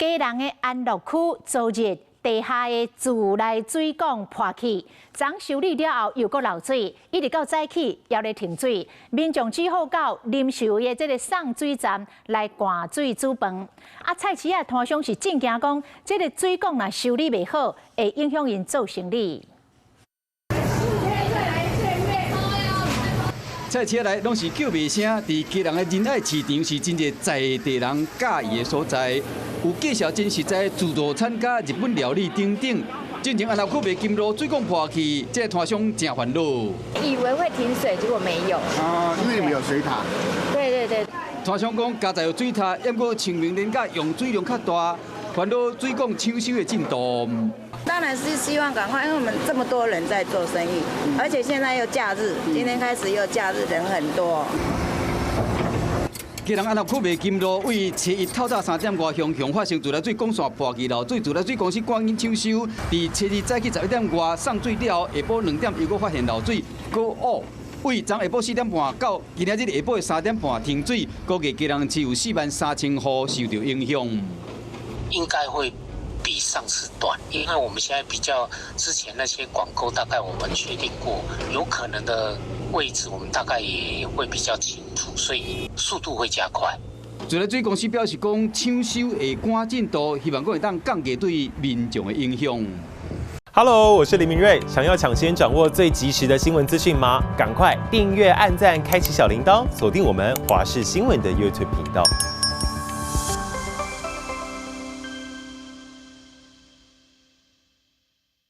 基隆的安乐区昨日地下的自来水管破去，昨修理了后又搁漏水，一直到早起也咧停水。民众只好到临时的这个送水站来灌水煮饭。菜市仔摊商是正惊讲，这个水管若修理袂好，会影响因做生意。 菜市内拢是叫卖声，伫基隆的仁爱市场是真个在地人喜意的所在，有介绍真实在自助餐、甲日本料理等等。进前安乐区卖金路水管破去，这摊商真烦恼。以为会停水，结果没有。啊，因为你们有水塔。对。摊商讲家在有水塔，抑过清明年假用水量较大，烦恼水管抢修的进度。 当然是希望赶快，因为我们这么多人在做生意，而且现在又假日，今天开始又假日，人很多。基隆安乐区卖金路为初一透早3点外向发生自来水管线破去漏水，自来水公司赶紧抢修。伫初二早起11点外送水了后，下晡2点又搁发现漏水，搁乌。为昨下晡4点半到今仔日下晡3点半停水，估计基隆市有43000户受到影响。应该会。 比上次短，因为我们现在比较之前那些管沟，大概我们确定过有可能的位置，我们大概也会比较清楚，所以速度会加快。自来水公司表示讲，抢修的赶进度，希望讲会当降低对民众的影响。Hello， 我是林明瑞，想要抢先掌握最及时的新闻资讯吗？赶快订阅、按赞、开启小铃铛，锁定我们华视新闻的 YouTube 频道。